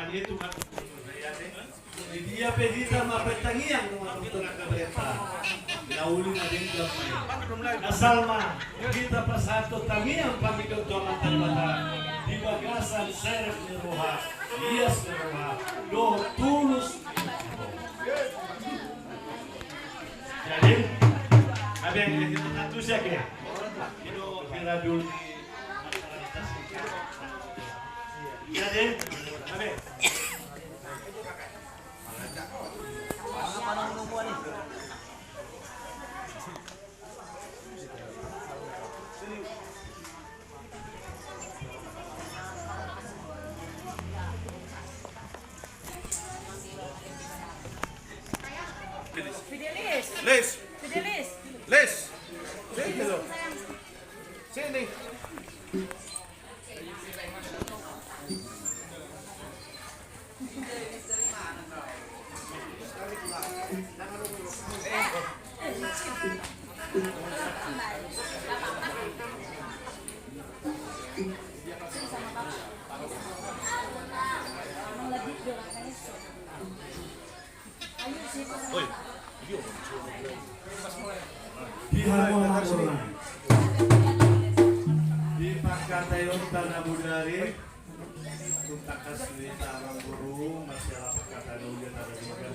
itu kan dia pedita mapetangian ng mga kabeta. Nauli na din gamay. Nasalma, kita pa sa ato tangiang pagiging tuwang talbata. Di bagasan serep ni Roha, iyas ni Roha, do tulus jadi, abi yang kita tentu siya ke? Ino piradul ni jadi, abi. Les. Les. Sini dong. Sini. Di pagkatayon tanah budari tutakas cerita orang guru masalah perkataan ulian ada juga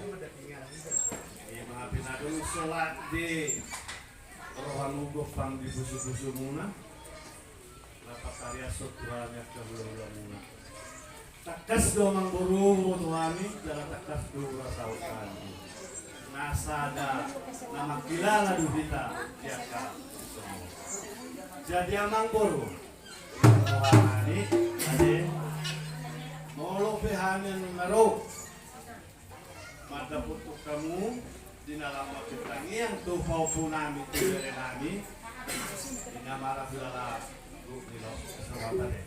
mga pinadul sholat di rohan ugok pang di busu-busu muna lapat karya sutranya ke bulan muna takas domang guru tuami dalam takas dulu rasaukan nasada nama kilala duhita tiaka jadi amang boru rohani ade molo pehanen maro mata putuk kamu di dalam waktu yang tuh mau punami tere nami ina marah bilala grup di lo kesempatan deh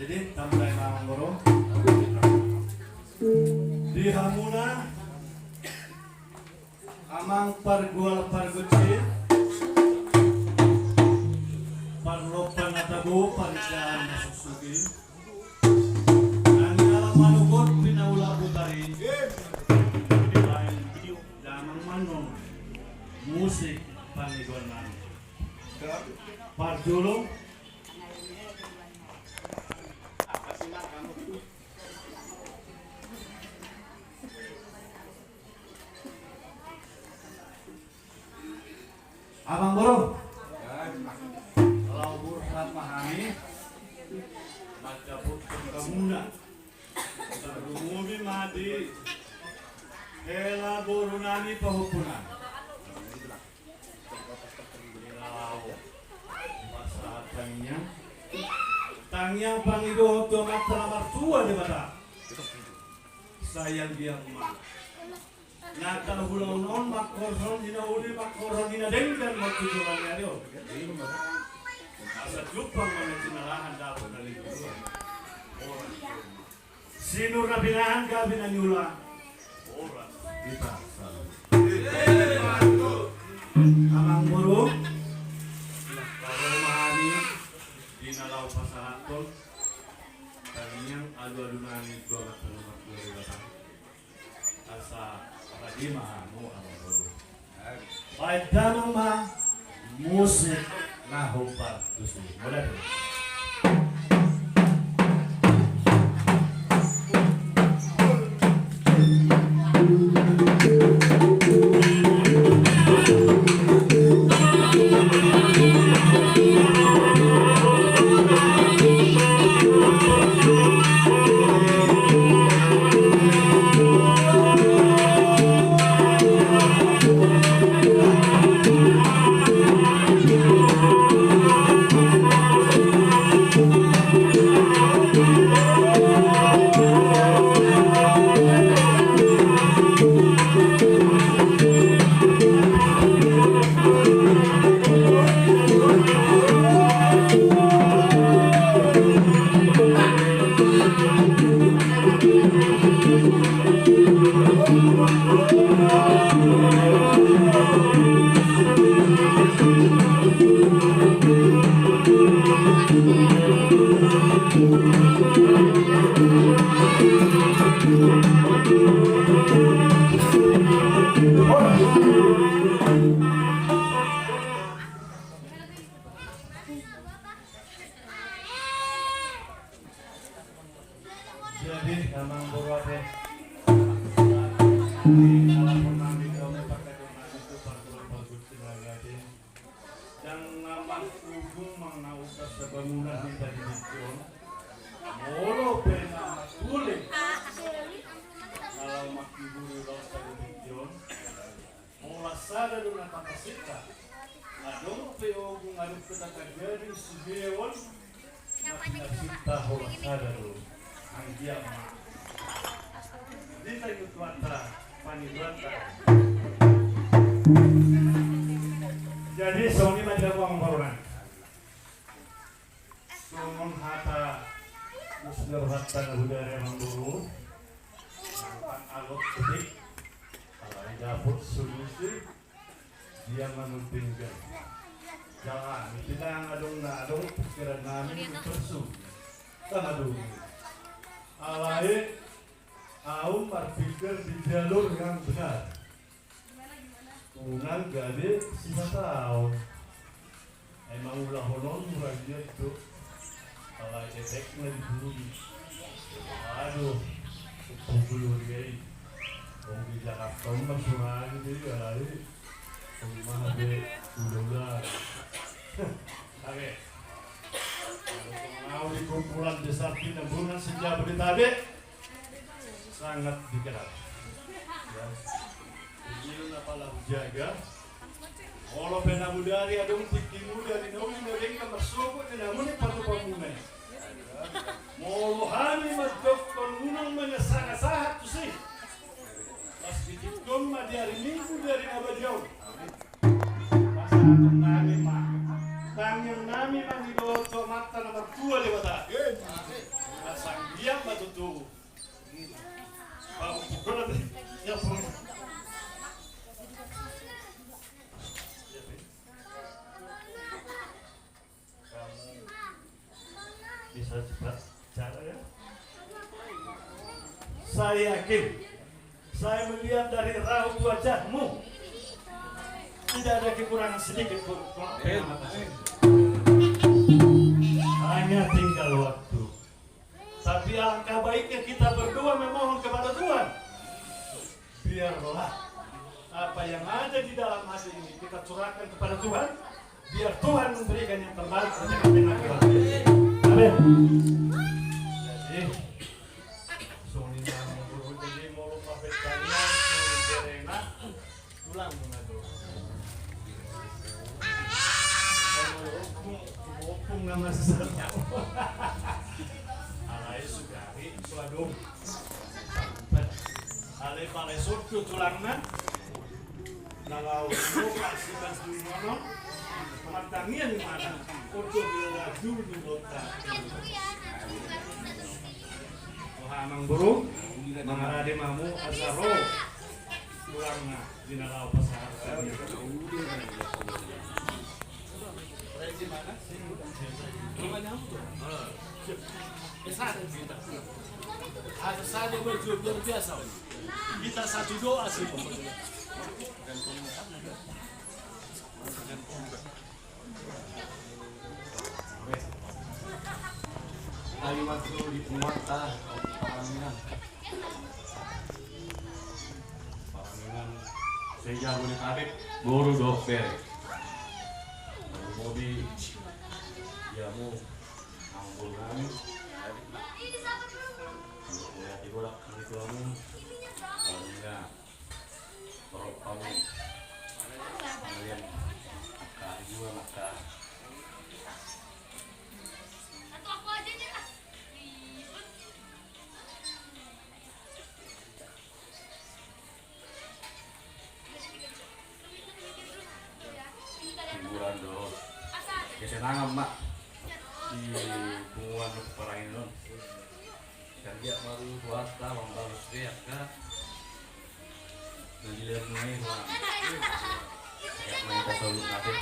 jadi tambah amang boru di hamuna amang pargual pargucil parlopan atago parisan masusugi nang manugot pinaula putarin damang manong musik panigonan parjulong apa sih mak kamu abang bro kalau burhat pahami baca putus kamuna terumumi madi hela borunani pahupunan masa tangnya pangido to matra martua di bata sayang dia emak nakal hulau non makorhon dina uli makorhon dina dengkan makujulan yario asa jupang mana tinalahan dapat dari kedua orang sinur nabinahan ka binanyula orang kita amang guru kalau mahani dinalau pasahaton tanyang adu-adunani dua matlamat dua asa di mahamu amang guru baik damang mah musik nahupat dusu boleh Jadi Amang Borwate alamun namin kami pagkatunan itu bagus sinagatin dan nama ujung menaukas sa bangunan di Tadidikyon molo pena kulit kalau makiburu daw sa Tadidikyon mula sada doon ang kapasita adong pero kung ano kita kagari sugeon nakita ho sada doon ang diama di tayo tuwata panibata jadi Sony madawang barunan sumon hata musnur hatta na budaya mamburu angkat alok ketik alay dapot solusi dia manuntingkan jangan kita yang adong pikiran namin tersu kan adong alay Aum berpikir di jalur yang benar. Unang gade sisa tahu. Emang ulah honon murah dia itu. Kalau efeknya diburu. Aduh, bulu dia. Orang di Jakarta masukan dia lagi. Rumah dia udah. Oke. Mau di kumpulan desa Pinambunan sejak Bodetabek. Sangat dikenal. Ya. Ini apalah jaga. Kalau pena budari adong tikimu dari nomi dari kamar suku tidak muni patu pamunai. Molohan madok pengunang menyesah-sah tu sih. Pas dikikom dari minggu dari abadiau. Pas atom nami mah. Tangyang nami mah hidoto mata nomor 2 lewat. Asang dia matutu. Bisa cepat cara ya. Saya yakin, saya melihat dari raut wajahmu tidak ada kekurangan sedikit pun. Hanya tinggal waktu. Tapi alangkah baiknya kita berdua memohon kepada Tuhan. Biarlah apa yang ada di dalam hati ini kita curahkan kepada Tuhan. Biar Tuhan memberikan yang terbaik untuk kita. Amin. Jadi, Sony namun berhubung jadi mau pabrik kalian, Serena, pulang mengadu. Opung nama sesernya. Alai sugari suadung. Alai balai surtu tulangna. Nalau itu pasti mono. Pertanian di mana? Untuk dilaju di kota. Amang burung, mengarade mamu azaro. Tulangna di nalau pasar. Di mana? Rumahnya apa? Ada saja berjuang luar biasa. Kita satu doa sih. Ayo masuk di Pemata, Paranginan. Paranginan, saya Bodetabek, baru dokter. Mau di, ya mau anggur kami. Ya dibolak di kamu, Paranginan, perut kamu. Kemudian maka juga maka. Hiburan dong. Kesenangan mak di bunguan Paranginan. Kerja baru swasta membangun ya kan. Menjilat main lah. Kayak main kasih nanti.